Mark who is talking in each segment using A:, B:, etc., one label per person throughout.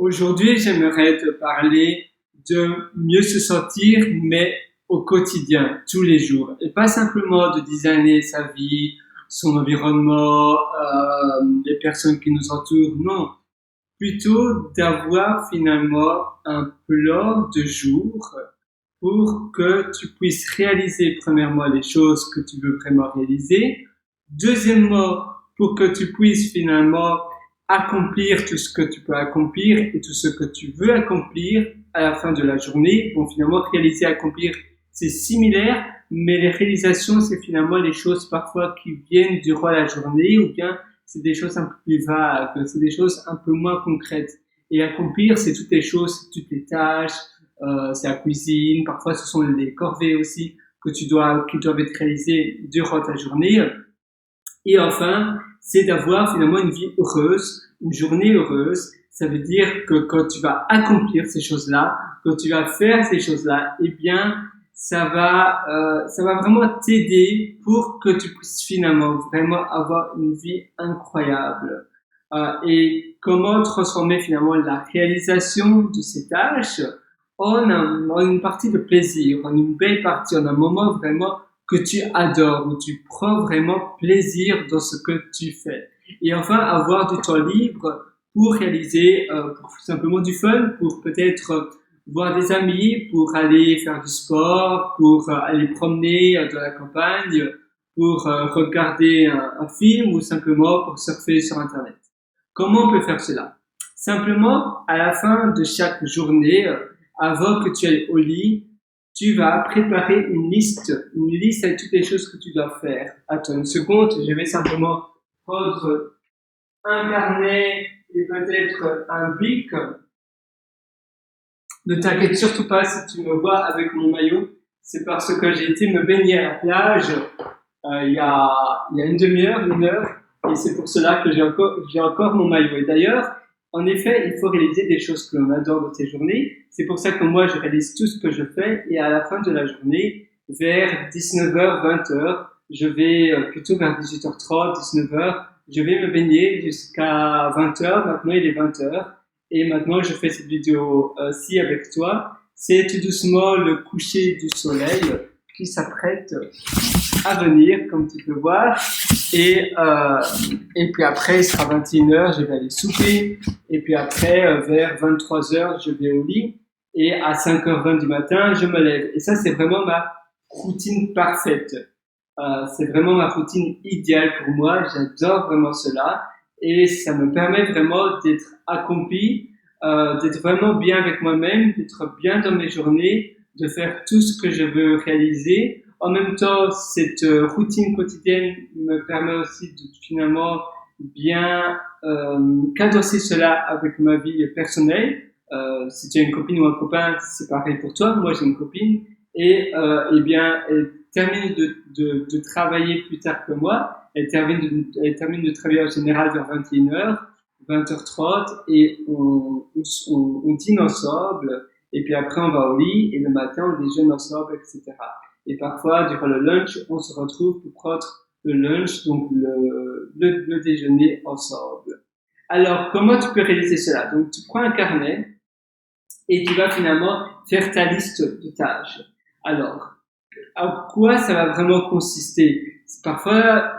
A: Aujourd'hui, j'aimerais te parler de mieux se sentir, mais au quotidien, tous les jours. Et pas simplement de designer sa vie, son environnement, les personnes qui nous entourent. Non, plutôt d'avoir finalement un plan de jour pour que tu puisses réaliser premièrement les choses que tu veux vraiment réaliser. Deuxièmement, pour que tu puisses finalement accomplir tout ce que tu peux accomplir et tout ce que tu veux accomplir à la fin de la journée. Bon, finalement, réaliser, accomplir, c'est similaire, mais les réalisations, c'est finalement les choses parfois qui viennent durant la journée ou bien c'est des choses un peu plus vagues, c'est des choses un peu moins concrètes. Et accomplir, c'est toutes les choses, toutes les tâches, c'est la cuisine, parfois ce sont les corvées aussi qui doivent être réalisées durant ta journée. Et enfin, c'est d'avoir finalement une vie heureuse, une journée heureuse. Ça veut dire que quand tu vas accomplir ces choses-là, quand tu vas faire ces choses-là, eh bien, ça va vraiment t'aider pour que tu puisses finalement vraiment avoir une vie incroyable. Et comment transformer finalement la réalisation de ces tâches en une partie de plaisir, en une belle partie, en un moment vraiment que tu adores, où tu prends vraiment plaisir dans ce que tu fais. Et enfin, avoir du temps libre pour réaliser pour simplement du fun, pour peut-être voir des amis, pour aller faire du sport, pour aller promener dans la campagne, pour regarder un film ou simplement pour surfer sur Internet. Comment on peut faire cela? Simplement, à la fin de chaque journée, avant que tu ailles au lit, tu vas préparer une liste avec toutes les choses que tu dois faire. Attends une seconde, je vais simplement prendre un carnet et peut-être un bic. Ne t'inquiète surtout pas si tu me vois avec mon maillot, c'est parce que j'ai été me baigner à la plage il y a une demi-heure, une heure, et c'est pour cela que j'ai encore mon maillot. Et d'ailleurs, en effet, il faut réaliser des choses que l'on adore dans ces journées. C'est pour ça que moi, je réalise tout ce que je fais, et à la fin de la journée, vers 19h, 20h, je vais plutôt vers 18h30, 19h, je vais me baigner jusqu'à 20h. Maintenant, il est 20h, et maintenant, je fais cette vidéo-ci avec toi. C'est tout doucement le coucher du soleil qui s'apprête à venir, comme tu peux voir. Et puis après, il sera 21h, je vais aller souper. Et puis après, vers 23h, je vais au lit. Et à 5h20 du matin, je me lève. Et ça, c'est vraiment ma routine parfaite. C'est vraiment ma routine idéale pour moi. J'adore vraiment cela. Et ça me permet vraiment d'être accompli, d'être vraiment bien avec moi-même, d'être bien dans mes journées, de faire tout ce que je veux réaliser. En même temps, cette routine quotidienne me permet aussi de finalement bien cadrer cela avec ma vie personnelle. Si tu as une copine ou un copain, c'est pareil pour toi. Moi, j'ai une copine et eh bien, elle termine de travailler plus tard que moi. Elle termine de travailler en général vers 21h, 20h30 et on dîne ensemble. Et puis après, on va au lit et le matin, on déjeune ensemble, etc. Et parfois, durant le lunch, on se retrouve pour prendre le lunch, donc le déjeuner ensemble. Alors, comment tu peux réaliser cela? Donc, tu prends un carnet et tu vas finalement faire ta liste de tâches. Alors, à quoi ça va vraiment consister? Parfois,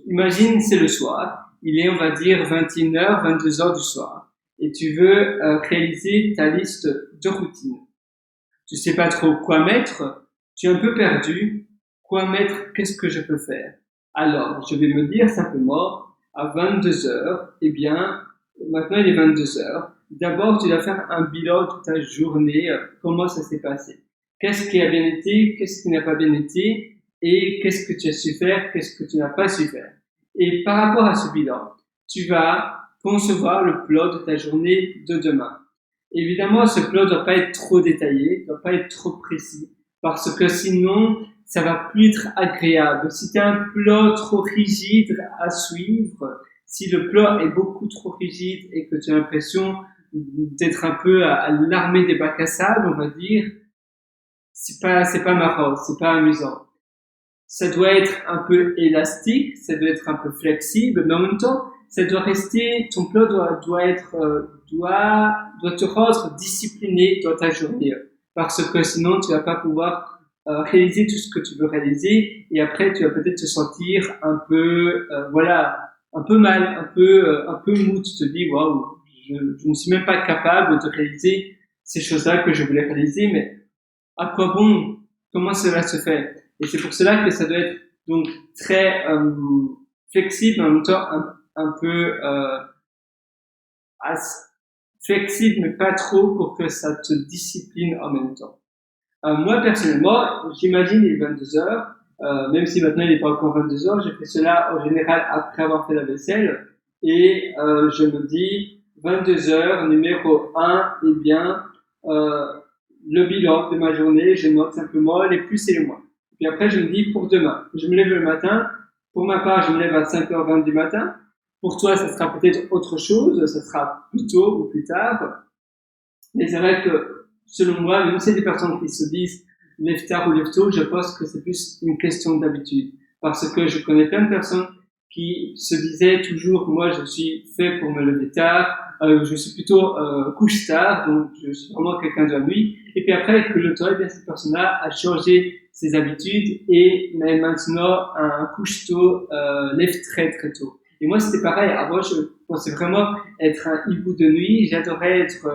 A: imagine, c'est le soir. Il est, on va dire, 21h, 22h du soir. Et tu veux réaliser ta liste de routine. Tu sais pas trop quoi mettre, tu es un peu perdu. Quoi mettre? Qu'est-ce que je peux faire? Alors, je vais me dire simplement, à 22h, eh bien, maintenant il est 22h. D'abord, tu dois faire un bilan de ta journée, comment ça s'est passé. Qu'est-ce qui a bien été, qu'est-ce qui n'a pas bien été, et qu'est-ce que tu as su faire, qu'est-ce que tu n'as pas su faire. Et par rapport à ce bilan, tu vas concevoir le plan de ta journée de demain. Évidemment, ce plan ne doit pas être trop détaillé, ne doit pas être trop précis, parce que sinon, ça va plus être agréable. Si tu as un plan trop rigide à suivre, si le plan est beaucoup trop rigide et que tu as l'impression d'être un peu à l'armée des bacs à sable, on va dire, c'est pas marrant, c'est pas amusant. Ça doit être un peu élastique, ça doit être un peu flexible, mais en même temps, ça doit rester, ton plan doit te rendre discipliné dans ta journée. Parce que sinon, tu vas pas pouvoir réaliser tout ce que tu veux réaliser et après, tu vas peut-être te sentir un peu, un peu mal, un peu mou. Tu te dis, waouh, je ne suis même pas capable de réaliser ces choses-là que je voulais réaliser, mais à quoi bon? Comment cela se fait? Et c'est pour cela que ça doit être donc très flexible, en même temps un peu flexible, mais pas trop pour que ça te discipline en même temps. Moi, personnellement, j'imagine les 22 heures, même si maintenant il n'est pas encore 22 heures, je fais cela en général après avoir fait la vaisselle et je me dis 22 heures, numéro 1, eh bien, le bilan de ma journée, je note simplement les plus et les moins. Puis après, je me dis pour demain, je me lève le matin, pour ma part, je me lève à 5h20 du matin. Pour toi, ça sera peut-être autre chose, ça sera plus tôt ou plus tard. Mais c'est vrai que, selon moi, même si c'est des personnes qui se disent lève tard ou lève tôt, je pense que c'est plus une question d'habitude. Parce que je connais plein de personnes qui se disaient toujours, moi, je suis fait pour me lever tard, je suis plutôt couche tard, donc je suis vraiment quelqu'un de la nuit. Et puis après, avec le temps, eh bien, cette personne-là a changé ses habitudes et est maintenant un couche tôt, lève très très tôt. Et moi, c'était pareil. Avant, je pensais vraiment être un hibou de nuit. J'adorais être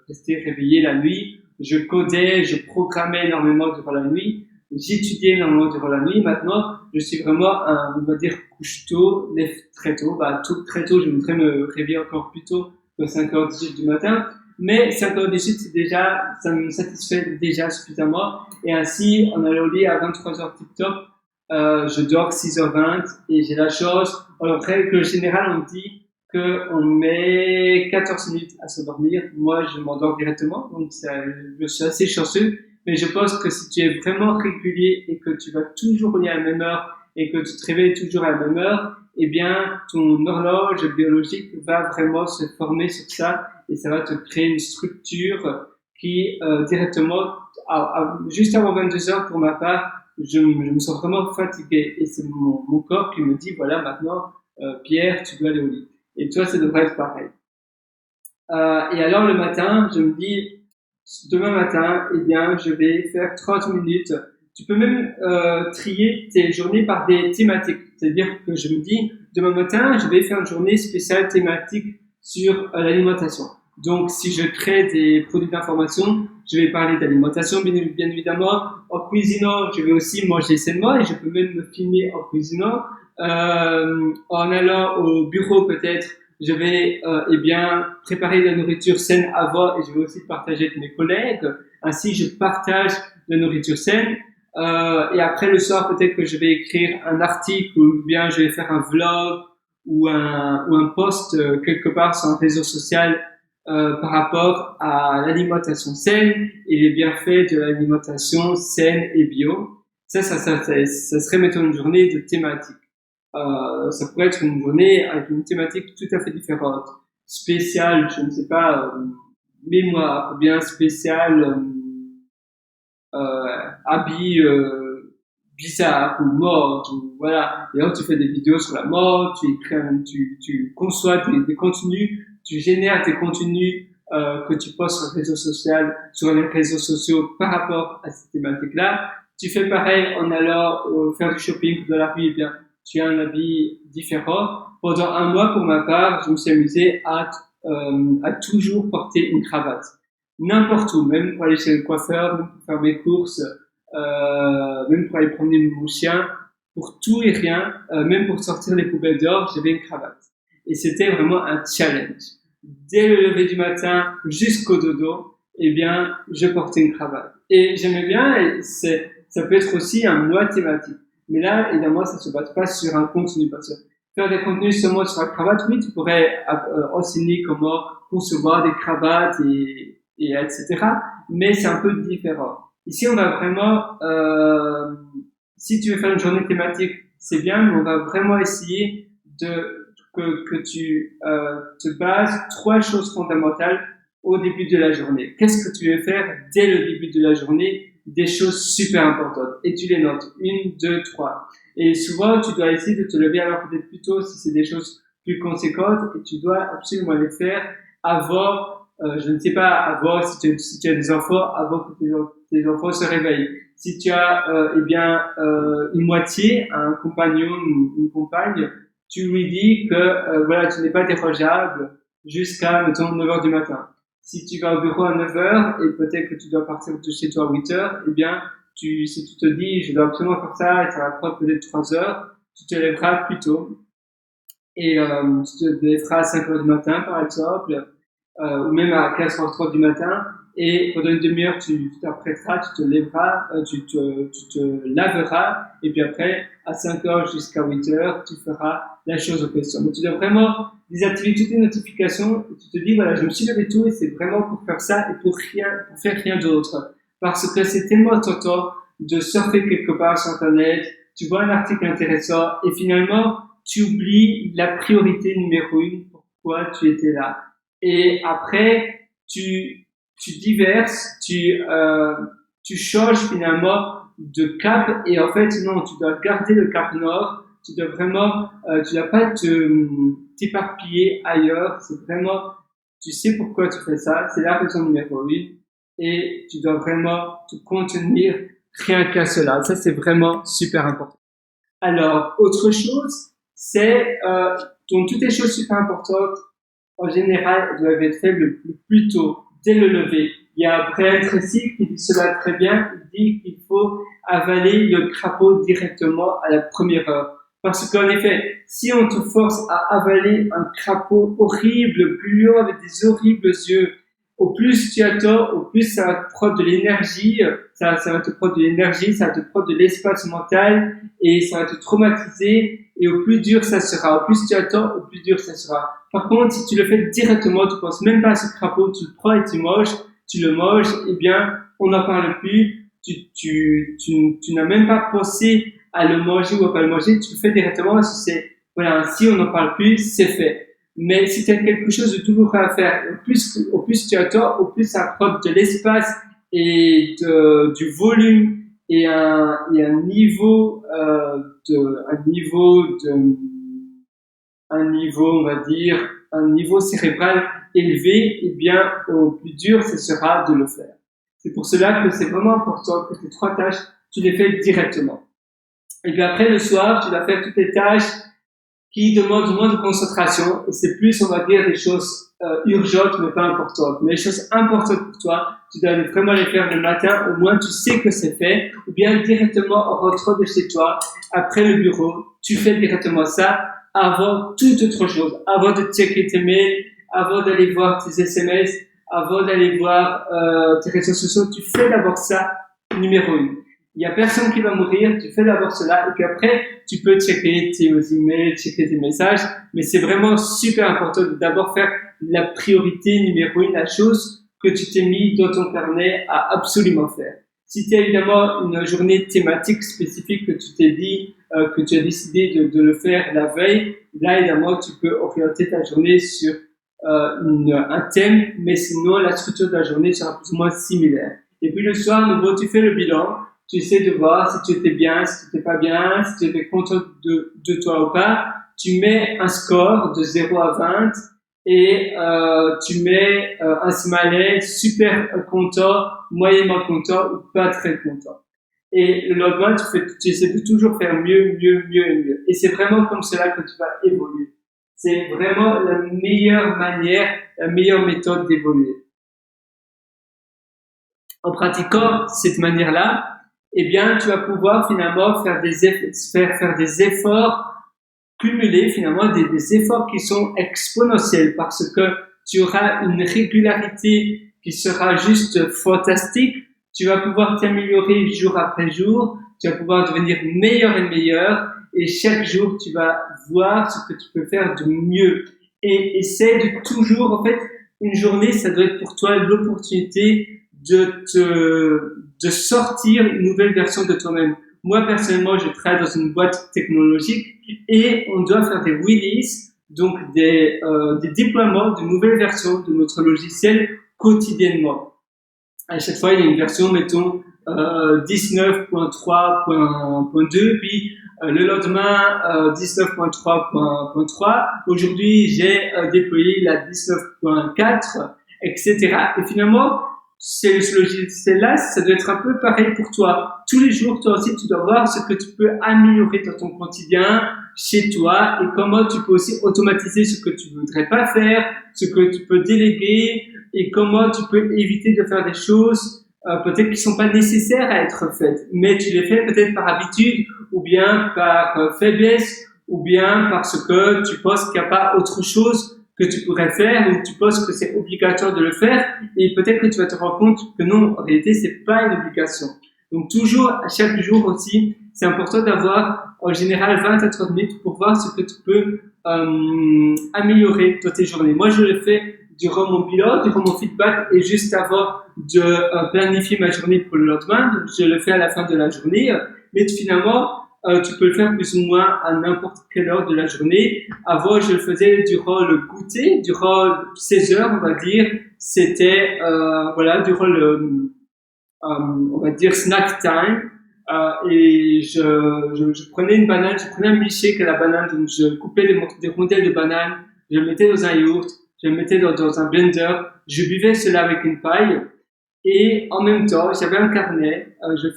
A: rester réveillé la nuit. Je codais, je programmais énormément durant la nuit. J'étudiais énormément durant la nuit. Maintenant, je suis vraiment on va dire, couche tôt, lève très tôt. Très tôt, je voudrais me réveiller encore plus tôt que 5h18 du matin. Mais 5h18, c'est déjà, ça me satisfait déjà suffisamment. Et ainsi, en allant au lit à 23h tip-top, je dors 6h20 et j'ai la chance. En règle générale, on dit qu'on met 14 minutes à s'endormir. Moi, je m'endors directement, donc je suis assez chanceux. Mais je pense que si tu es vraiment régulier et que tu vas toujours au lit à la même heure et que tu te réveilles toujours à la même heure, eh bien, ton horloge biologique va vraiment se former sur ça et ça va te créer une structure qui, directement, juste avant 22 heures pour ma part, je me sens vraiment fatigué et c'est mon corps qui me dit, voilà, maintenant, Pierre, tu dois aller au lit. Et toi, ça devrait être pareil. Et alors, le matin, je me dis, demain matin, eh bien, je vais faire 30 minutes. Tu peux même trier tes journées par des thématiques. C'est-à-dire que je me dis, demain matin, je vais faire une journée spéciale thématique sur l'alimentation. Donc, si je crée des produits d'information, je vais parler d'alimentation, bien évidemment. En cuisinant, je vais aussi manger sainement et je peux même me filmer en cuisinant. En allant au bureau, peut-être, je vais eh bien préparer de la nourriture saine avant et je vais aussi le partager avec mes collègues. Ainsi, je partage de la nourriture saine. Et après, le soir, peut-être que je vais écrire un article ou bien je vais faire un vlog ou un post quelque part sur un réseau social par rapport à l'alimentation saine et les bienfaits de l'alimentation saine et bio. Ça serait mettons une journée de thématique. Ça pourrait être une journée avec une thématique tout à fait différente, spéciale, je ne sais pas, mémoire, ou bien spéciale, habits bizarres ou mode, ou voilà. Et alors tu fais des vidéos sur la mode, tu conçois des contenus, tu génères des contenus que tu postes sur les réseaux sociaux par rapport à cette thématique-là. Tu fais pareil en allant faire du shopping dans la rue, eh bien tu as un habit différent. Pendant un mois, pour ma part, je me suis amusé à toujours porter une cravate. N'importe où, même pour aller chez le coiffeur, même pour faire mes courses, même pour aller promener mon chien, pour tout et rien, même pour sortir les poubelles dehors, j'avais une cravate. Et c'était vraiment un challenge. Dès le lever du matin jusqu'au dodo, eh bien, je portais une cravate. Et j'aimais bien, et ça peut être aussi un mois thématique. Mais là, évidemment, ça ne se base pas sur un contenu. Parce que faire des contenus seulement sur la cravate, oui, tu pourrais enseigner comment concevoir des cravates et etc. Mais c'est un peu différent. Ici, on va vraiment, si tu veux faire une journée thématique, c'est bien, mais on va vraiment essayer que tu te bases 3 choses fondamentales au début de la journée. Qu'est-ce que tu veux faire dès le début de la journée? Des choses super importantes. Et tu les notes. 1, 2, 3. Et souvent, tu dois essayer de te lever alors peut-être plus tôt si c'est des choses plus conséquentes et tu dois absolument les faire avant, je ne sais pas, avant si tu as des enfants, avant que tes enfants se réveillent. Si tu as une moitié, un compagnon, une compagne, tu lui dis que voilà, tu n'es pas dérogeable jusqu'à mettons 9 heures du matin. Si tu vas au bureau à 9 heures et peut-être que tu dois partir de chez toi à 8 heures, eh bien si tu te dis je dois absolument faire ça et ça va prendre peut-être 3 heures, tu te lèveras plus tôt et tu te lèveras à 5 heures du matin par exemple, ou même à 4h30 du matin, et pendant une demi-heure tu t'apprêteras, tu te lèveras, tu te laveras, et puis après à 5 heures jusqu'à 8 heures tu feras la chose aux questions. Donc tu dois vraiment désactiver toutes les notifications et tu te dis voilà, je me suis levé tôt et c'est vraiment pour faire ça et pour faire rien d'autre, parce que c'est tellement tentant de surfer quelque part sur internet, tu vois un article intéressant et finalement tu oublies la priorité numéro 1, pourquoi tu étais là. Et après, tu diverses, tu changes finalement de cap et en fait, non, tu dois garder le cap nord, tu dois vraiment, tu dois pas t'éparpiller ailleurs, c'est vraiment, tu sais pourquoi tu fais ça, c'est la raison numéro 1 et tu dois vraiment te contenir rien qu'à cela. Ça, c'est vraiment super important. Alors, autre chose, c'est, donc toutes les choses super importantes, en général, elles doivent être faites le plus tôt, dès le lever. Il y a Brian Tracy qui dit cela très bien, il dit qu'il faut avaler le crapaud directement à la première heure. Parce qu'en effet, si on te force à avaler un crapaud horrible, gluant avec des horribles yeux, au plus tu attends, au plus ça va te prendre de l'énergie, ça va te prendre de l'énergie, ça va te prendre de l'espace mental et ça va te traumatiser et au plus dur ça sera. Au plus tu attends, au plus dur ça sera. Par contre, si tu le fais directement, tu penses même pas à ce crapaud, tu le prends et tu le manges, eh bien, on n'en parle plus, tu n'as même pas pensé à le manger ou à pas le manger, tu le fais directement parce que c'est, voilà, si on n'en parle plus, c'est fait. Mais si tu as quelque chose de douloureux à faire, au plus tu attends, au plus ça prend de l'espace et du volume et un niveau on va dire, un niveau cérébral élevé, eh bien, au plus dur, ce sera de le faire. C'est pour cela que c'est vraiment important que ces 3 tâches, tu les fais directement. Et puis après, le soir, tu vas faire toutes les tâches qui demandent moins de concentration, et c'est plus, on va dire, des choses urgentes, mais pas importantes. Mais les choses importantes pour toi, tu dois vraiment les faire le matin, au moins tu sais que c'est fait, ou bien directement en rentrant de chez toi, après le bureau, tu fais directement ça, avant toute autre chose, avant de checker tes mails, avant d'aller voir tes SMS, avant d'aller voir tes réseaux sociaux, tu fais d'abord ça, numéro 1. Il y a personne qui va mourir, tu fais d'abord cela, et puis après, tu peux checker tes emails, checker tes messages, mais c'est vraiment super important de d'abord faire la priorité numéro 1, la chose que tu t'es mis dans ton carnet à absolument faire. Si tu as évidemment une journée thématique spécifique que tu t'es dit, que tu as décidé de le faire la veille, là évidemment tu peux orienter ta journée sur un thème, mais sinon la structure de la journée sera plus ou moins similaire. Et puis le soir, de nouveau, tu fais le bilan, tu essaies de voir si tu étais bien, si tu étais pas bien, si tu étais content de toi ou pas. Tu mets un score de 0 à 20 et tu mets un smiley super content, moyennement content ou pas très content. Et le lendemain, tu essaies de toujours faire mieux, mieux, mieux et mieux. Et c'est vraiment comme cela que tu vas évoluer. C'est vraiment la meilleure manière, la meilleure méthode d'évoluer. En pratiquant cette manière-là, eh bien, tu vas pouvoir finalement faire des efforts cumulés, finalement, des efforts qui sont exponentiels parce que tu auras une régularité qui sera juste fantastique. Tu vas pouvoir t'améliorer jour après jour. Tu vas pouvoir devenir meilleur et meilleur. Et chaque jour, tu vas voir ce que tu peux faire de mieux. Et essaie de toujours, en fait, une journée, ça doit être pour toi l'opportunité de sortir une nouvelle version de toi-même. Moi, personnellement, je travaille dans une boîte technologique et on doit faire des releases, donc des déploiements de nouvelles versions de notre logiciel quotidiennement. À chaque fois, il y a une version, mettons, 19.3.2, puis Le lendemain, 19.3.3. Aujourd'hui, j'ai déployé la 19.4, etc. Et finalement, c'est ce logiciel-là, ça doit être un peu pareil pour toi. Tous les jours, toi aussi, tu dois voir ce que tu peux améliorer dans ton quotidien, chez toi, et comment tu peux aussi automatiser ce que tu voudrais pas faire, ce que tu peux déléguer, et comment tu peux éviter de faire des choses peut-être qui sont pas nécessaires à être faites, mais tu les fais peut-être par habitude, ou bien par faiblesse, ou bien parce que tu penses qu'il n'y a pas autre chose que tu pourrais faire, ou tu penses que c'est obligatoire de le faire, et peut-être que tu vas te rendre compte que non, en réalité, c'est pas une obligation. Donc toujours, à chaque jour aussi, c'est important d'avoir en général 20 à 30 minutes pour voir ce que tu peux améliorer dans tes journées. Moi, je le fais durant mon bilan, durant mon feedback, et juste avant de planifier ma journée pour le lendemain. Donc, je le fais à la fin de la journée, mais finalement, tu peux le faire plus ou moins à n'importe quelle heure de la journée. Avant, je le faisais durant le goûter, durant 16 heures, on va dire. C'était, voilà, durant le, on va dire snack time. Et je prenais une banane, je prenais un milkshake à la banane, donc je coupais des rondelles de banane, je le mettais dans un yaourt, je le mettais dans un blender, je buvais cela avec une paille. Et en même temps, j'avais un carnet, je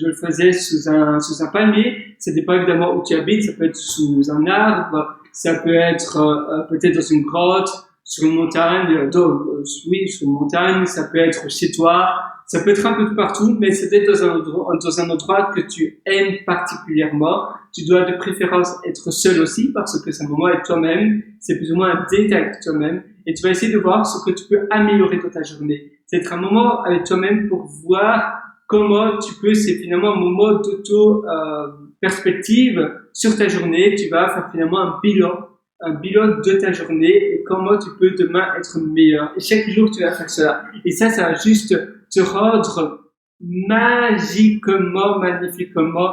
A: le faisais sous un palmier. Ça dépend évidemment où tu habites, ça peut être sous un arbre, ça peut être peut-être dans une grotte, sur une montagne, oui, sur une montagne, ça peut être chez toi, ça peut être un peu de partout, mais c'est peut-être dans un endroit que tu aimes particulièrement. Tu dois de préférence être seul aussi, parce que c'est un moment avec toi-même, c'est plus ou moins un date avec toi-même, et tu vas essayer de voir ce que tu peux améliorer dans ta journée. C'est être un moment avec toi-même pour voir comment tu peux, c'est finalement un moment d'auto-perspective sur ta journée. Tu vas faire finalement un bilan de ta journée et comment tu peux demain être meilleur. Et chaque jour, tu vas faire cela. Et ça va juste te rendre magiquement, magnifiquement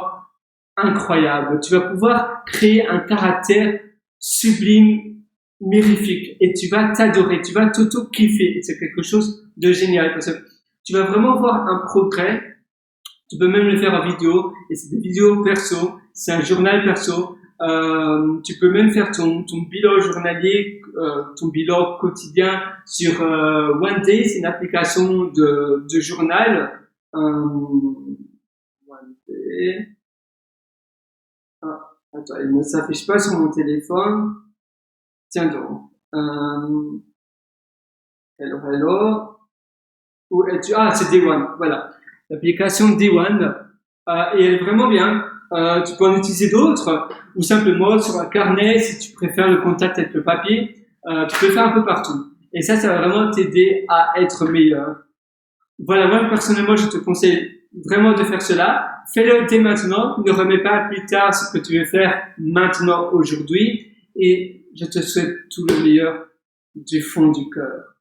A: incroyable. Tu vas pouvoir créer un caractère sublime, mirifique, et tu vas t'adorer, tu vas t'auto-kiffer. Et c'est quelque chose de génial parce que tu vas vraiment voir un progrès. Tu peux même le faire en vidéo, et c'est des vidéos perso, c'est un journal perso. Tu peux même faire ton bilan journalier, ton bilan quotidien sur One Day, c'est une application de journal. One Day. Ah, attends, il ne s'affiche pas sur mon téléphone. Tiens donc. Hello. Où es-tu? Ah, c'est Day One. Voilà. L'application Day One. Et elle est vraiment bien. Tu peux en utiliser d'autres, ou simplement sur un carnet, si tu préfères le contact avec le papier, tu peux le faire un peu partout. Et ça va vraiment t'aider à être meilleur. Voilà, moi personnellement, je te conseille vraiment de faire cela. Fais-le dès maintenant, ne remets pas plus tard ce que tu veux faire maintenant, aujourd'hui, et je te souhaite tout le meilleur du fond du cœur.